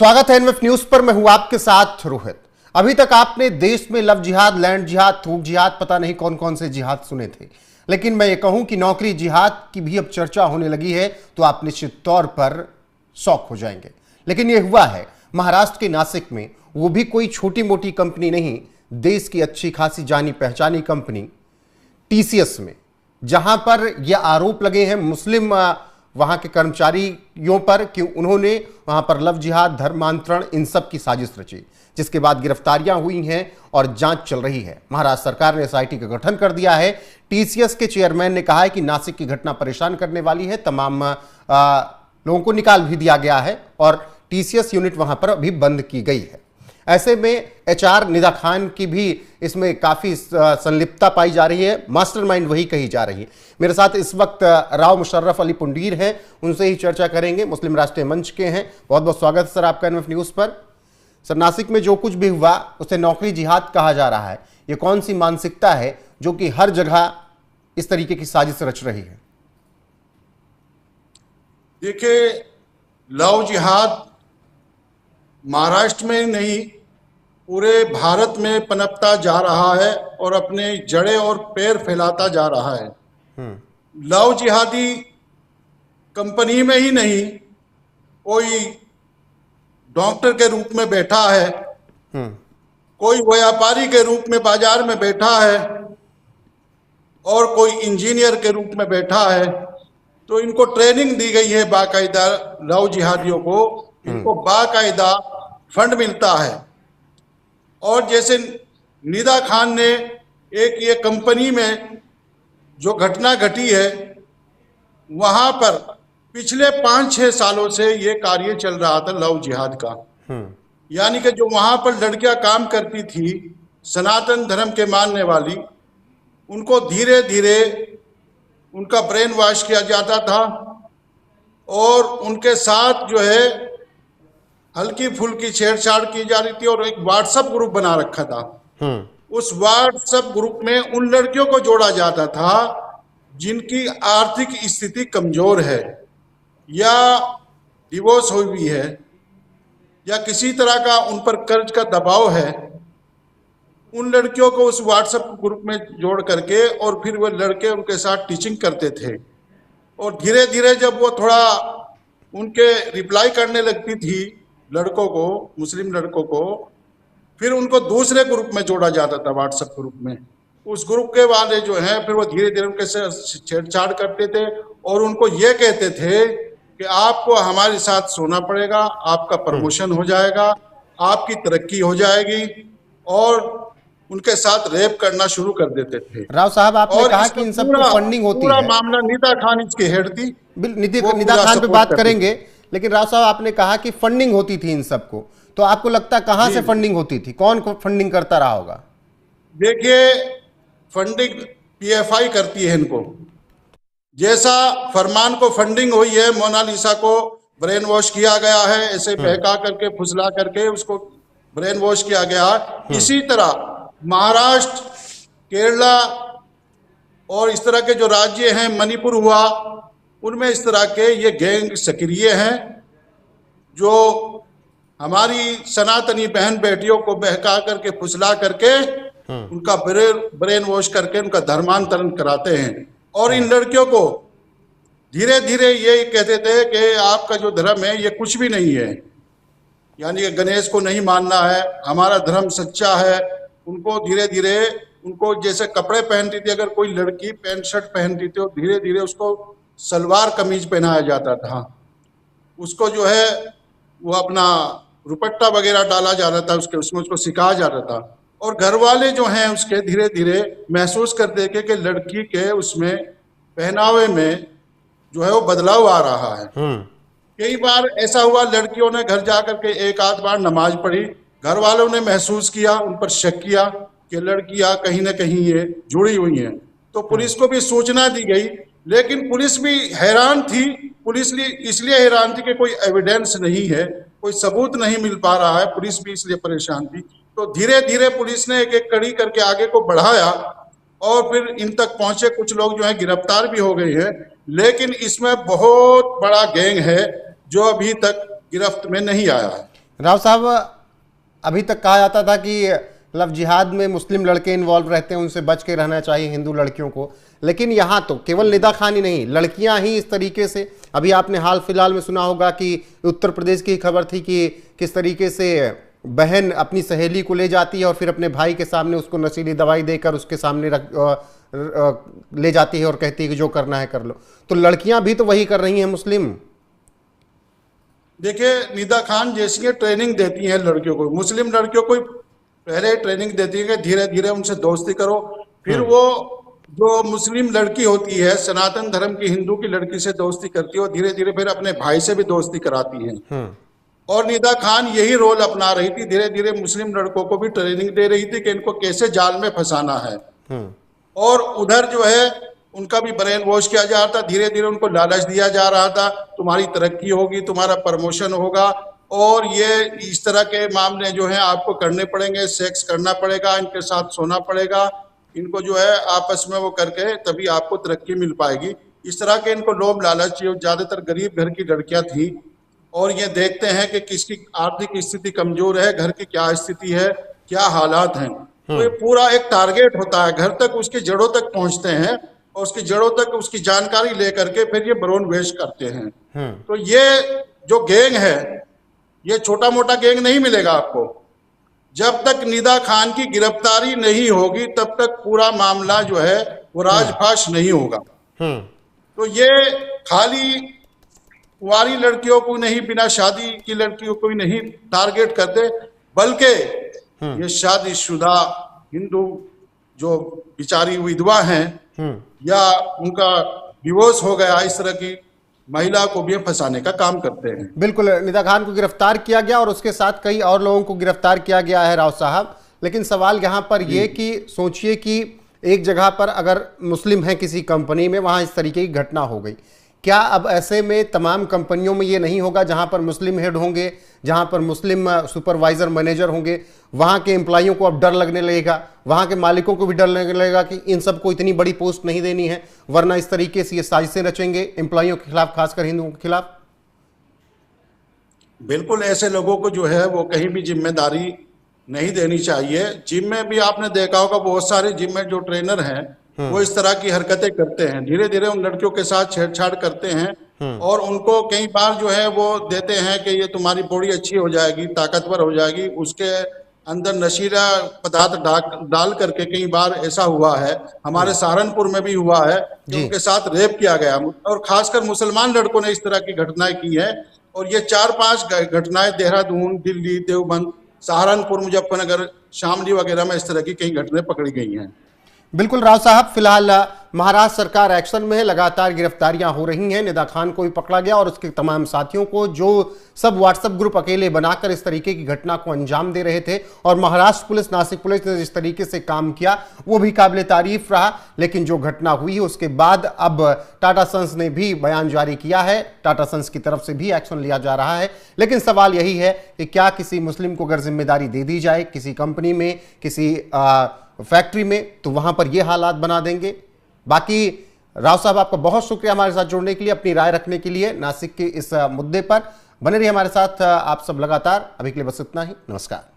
स्वागत है NF news पर। मैं हूं आपके साथ रोहित। अभी तक आपने देश में लव जिहाद, लैंड जिहाद, थूक जिहाद, पता नहीं कौन कौन से जिहाद सुने थे, लेकिन मैं ये कहूं कि नौकरी जिहाद की भी अब चर्चा होने लगी है तो आप निश्चित तौर पर शौक हो जाएंगे। लेकिन ये हुआ है महाराष्ट्र के नासिक में, वो भी कोई छोटी मोटी कंपनी नहीं, देश की अच्छी खासी जानी पहचानी कंपनी टीसीएस में, जहां पर यह आरोप लगे हैं मुस्लिम वहां के कर्मचारियों पर कि उन्होंने वहां पर लव जिहाद, धर्मांतरण, इन सब की साजिश रची, जिसके बाद गिरफ्तारियां हुई हैं और जांच चल रही है। महाराष्ट्र सरकार ने एसआईटी का गठन कर दिया है। टीसीएस के चेयरमैन ने कहा है कि नासिक की घटना परेशान करने वाली है, तमाम लोगों को निकाल भी दिया गया है और टीसीएस यूनिट वहां पर अभी बंद की गई है। ऐसे में एचआर निदा खान की भी इसमें काफी संलिप्तता पाई जा रही है, मास्टरमाइंड वही कही जा रही है। मेरे साथ इस वक्त राव मुशर्रफ अली पुंडीर हैं, उनसे ही चर्चा करेंगे, मुस्लिम राष्ट्रीय मंच के हैं। बहुत बहुत स्वागत है सर आपका एनएफ न्यूज पर। सर, नासिक में जो कुछ भी हुआ उसे नौकरी जिहाद कहा जा रहा है, ये कौन सी मानसिकता है जो कि हर जगह इस तरीके की साजिश रच रही है? देखिए, लव जिहाद महाराष्ट्र में नहीं पूरे भारत में पनपता जा रहा है और अपने जड़ें और पैर फैलाता जा रहा है। लव जिहादी कंपनी में ही नहीं, कोई डॉक्टर के रूप में बैठा है, कोई व्यापारी के रूप में बाजार में बैठा है और कोई इंजीनियर के रूप में बैठा है। तो इनको ट्रेनिंग दी गई है बाकायदा, लव जिहादियों को इनको बाकायदा फंड मिलता है। और जैसे निदा खान ने एक ये कंपनी में जो घटना घटी है, वहां पर पिछले 5-6 सालों से ये कार्य चल रहा था लव जिहाद का। यानी कि जो वहां पर लड़कियां काम करती थी, सनातन धर्म के मानने वाली, उनको धीरे धीरे उनका ब्रेन वॉश किया जाता था और उनके साथ जो है हल्की फुल्की छेड़छाड़ की जा रही थी और एक व्हाट्सएप ग्रुप बना रखा था। उस व्हाट्सएप ग्रुप में उन लड़कियों को जोड़ा जाता था जिनकी आर्थिक स्थिति कमजोर है या डिवोर्स हुई है या किसी तरह का उन पर कर्ज का दबाव है। उन लड़कियों को उस व्हाट्सएप ग्रुप में जोड़ करके और फिर वो लड़के उनके साथ टीचिंग करते थे और धीरे धीरे जब वो थोड़ा उनके रिप्लाई करने लगती थी लड़कों को, मुस्लिम लड़कों को, फिर उनको दूसरे ग्रुप में जोड़ा जाता था व्हाट्सएप ग्रुप में। उस ग्रुप के वाले जो हैं फिर वो धीरे धीरे उनके से छेड़छाड़ करते थे और उनको ये कहते थे कि आपको हमारे साथ सोना पड़ेगा, आपका प्रमोशन हो जाएगा, आपकी तरक्की हो जाएगी, और उनके साथ रेप करना शुरू कर देते थे। राव साहब, आपने कहा कि इन सब को फंडिंग होती है। पूरा मामला निदा खान इसकी हेड थी। निदा खान पे बात करेंगे, लेकिन राव साहब आपने कहा कि फंडिंग होती थी इन सबको, तो आपको लगता है कहां से फंडिंग होती थी? कौन फंडिंग करता रहा होगा? देखिए, फंडिंग पीएफआई करती है इनको। जैसा फरमान को फंडिंग हुई है, मोनालिसा को ब्रेन वॉश किया गया है, ऐसे बहका करके फुसला करके उसको ब्रेन वॉश किया गया। इसी तरह महाराष्ट्र, केरला और इस तरह के जो राज्य हैं, मणिपुर हुआ, उनमें इस तरह के ये गैंग सक्रिय हैं जो हमारी सनातनी बहन बेटियों को बहका करके फुसला करके उनका ब्रेन वॉश करके उनका धर्मांतरण कराते हैं। और इन लड़कियों को धीरे धीरे ये कहते थे कि आपका जो धर्म है ये कुछ भी नहीं है, यानी कि गणेश को नहीं मानना है, हमारा धर्म सच्चा है। उनको धीरे धीरे उनको जैसे कपड़े पहनती थी, अगर कोई लड़की पैंट शर्ट पहनती थी, और धीरे धीरे उसको सलवार कमीज पहनाया जाता था, उसको जो है वो अपना दुपट्टा वगैरह डाला जाता था, उसमें उसको सिखाया जाता था। और घर वाले जो हैं उसके धीरे धीरे महसूस करते थे कि लड़की के उसमें पहनावे में जो है वो बदलाव आ रहा है। कई बार ऐसा हुआ, लड़कियों ने घर जाकर के एक आध बार नमाज पढ़ी, घर वालों ने महसूस किया, उन पर शक किया कि लड़कियां कहीं ना कहीं ये जुड़ी हुई हैं, तो पुलिस को भी सूचना दी गई। लेकिन पुलिस भी हैरान थी। पुलिस इसलिए हैरान थी कि कोई एविडेंस नहीं है, कोई सबूत नहीं मिल पा रहा है, पुलिस भी इसलिए परेशान थी। तो धीरे धीरे पुलिस ने एक एक कड़ी करके आगे को बढ़ाया और फिर इन तक पहुंचे। कुछ लोग जो है गिरफ्तार भी हो गए हैं, लेकिन इसमें बहुत बड़ा गैंग है जो अभी तक गिरफ्त में नहीं आया है। राव साहब, अभी तक कहा जाता था कि लव जिहाद में मुस्लिम लड़के इन्वॉल्व रहते हैं, उनसे बच के रहना चाहिए हिंदू लड़कियों को, लेकिन यहाँ तो केवल निदा खान ही नहीं, लड़कियां ही इस तरीके से। अभी आपने हाल फिलहाल में सुना होगा कि उत्तर प्रदेश की खबर थी कि किस तरीके से बहन अपनी सहेली को ले जाती है और फिर अपने भाई के सामने उसको नशीली दवाई देकर उसके सामने ले जाती है और कहती है कि जो करना है कर लो। तो लड़कियां भी तो वही कर रही हैं मुस्लिम। देखिए, निदा खान जैसी ट्रेनिंग देती हैं लड़कियों को, मुस्लिम लड़कियों को पहले ट्रेनिंग देती है कि धीरे धीरे उनसे दोस्ती करो, फिर वो जो मुस्लिम लड़की होती है सनातन धर्म की हिंदू की लड़की से दोस्ती करती है और धीरे धीरे फिर अपने भाई से भी दोस्ती कराती है। और निदा खान यही रोल अपना रही थी, धीरे धीरे मुस्लिम लड़कों को भी ट्रेनिंग दे रही थी कि इनको कैसे जाल में फंसाना है। और उधर जो है उनका भी ब्रेन वॉश किया जा रहा था, धीरे धीरे उनको लालच दिया जा रहा था, तुम्हारी तरक्की होगी, तुम्हारा प्रमोशन होगा और ये इस तरह के मामले जो है आपको करने पड़ेंगे, सेक्स करना पड़ेगा, इनके साथ सोना पड़ेगा, इनको जो है आपस में वो करके तभी आपको तरक्की मिल पाएगी। इस तरह के इनको लोभ लालच, ज्यादातर गरीब घर की लड़कियां थी और ये देखते हैं कि किसकी आर्थिक स्थिति कमजोर है, घर की क्या स्थिति है, क्या हालात हैं, तो ये पूरा एक टारगेट होता है, घर तक उसकी जड़ों तक पहुंचते हैं और उसकी जड़ों तक उसकी जानकारी लेकर के फिर ये भ्रूण वेश करते हैं। तो ये जो गैंग है ये छोटा मोटा गैंग नहीं मिलेगा आपको, जब तक निदा खान की गिरफ्तारी नहीं होगी तब तक पूरा मामला जो है वो राजफाश नहीं होगा। तो ये खाली कुंवारी लड़कियों को नहीं, बिना शादी की लड़कियों को ही नहीं टारगेट करते, बल्कि ये शादीशुदा हिंदू जो बिचारी विधवा हैं या उनका डिवोर्स हो गया, इस तरह की महिला को भी फंसाने का काम करते हैं। बिल्कुल, निदा खान को गिरफ्तार किया गया और उसके साथ कई और लोगों को गिरफ्तार किया गया है राव साहब, लेकिन सवाल यहाँ पर यह कि सोचिए कि एक जगह पर अगर मुस्लिम है किसी कंपनी में, वहां इस तरीके की घटना हो गई, क्या अब ऐसे में तमाम कंपनियों में ये नहीं होगा जहां पर मुस्लिम हेड होंगे, जहां पर मुस्लिम सुपरवाइजर मैनेजर होंगे, वहां के एम्प्लॉइयों को अब डर लगने लगेगा, वहां के मालिकों को भी डर लगने लगेगा कि इन सबको इतनी बड़ी पोस्ट नहीं देनी है, वरना इस तरीके से ये साजिशें रचेंगे एम्प्लॉइयों के खिलाफ, खासकर हिंदुओं के खिलाफ। बिल्कुल, ऐसे लोगों को जो है वो कहीं भी जिम्मेदारी नहीं देनी चाहिए। जिम में भी आपने देखा होगा बहुत सारे जिम में जो ट्रेनर हैं वो इस तरह की हरकतें करते हैं, धीरे धीरे उन लड़कियों के साथ छेड़छाड़ करते हैं और उनको कई बार जो है वो देते हैं कि ये तुम्हारी बॉडी अच्छी हो जाएगी, ताकतवर हो जाएगी, उसके अंदर नशीला पदार्थ डाल करके कई बार ऐसा हुआ है, हमारे सहारनपुर में भी हुआ है कि उनके साथ रेप किया गया और खासकर मुसलमान लड़कों ने इस तरह की घटनाएं की है। और ये 4-5 घटनाएं देहरादून, दिल्ली, देवबंद, सहारनपुर, मुजफ्फरनगर, शामली वगैरह में इस तरह की कई घटनाएं पकड़ी गई हैं। बिल्कुल राव साहब, फिलहाल महाराष्ट्र सरकार एक्शन में है, लगातार गिरफ्तारियां हो रही हैं। निदा खान को भी पकड़ा गया और उसके तमाम साथियों को, जो सब व्हाट्सएप ग्रुप अकेले बनाकर इस तरीके की घटना को अंजाम दे रहे थे। और महाराष्ट्र पुलिस, नासिक पुलिस ने जिस तरीके से काम किया वो भी काबिल तारीफ रहा। लेकिन जो घटना हुई उसके बाद अब टाटा सन्स ने भी बयान जारी किया है, टाटा सन्स की तरफ से भी एक्शन लिया जा रहा है। लेकिन सवाल यही है कि क्या किसी मुस्लिम को अगर जिम्मेदारी दे दी जाए किसी कंपनी में, किसी फैक्ट्री में, तो वहां पर ये हालात बना देंगे। बाकी राव साहब, आपका बहुत शुक्रिया हमारे साथ जुड़ने के लिए, अपनी राय रखने के लिए नासिक के इस मुद्दे पर। बने रहिए हमारे साथ आप सब लगातार। अभी के लिए बस इतना ही, नमस्कार।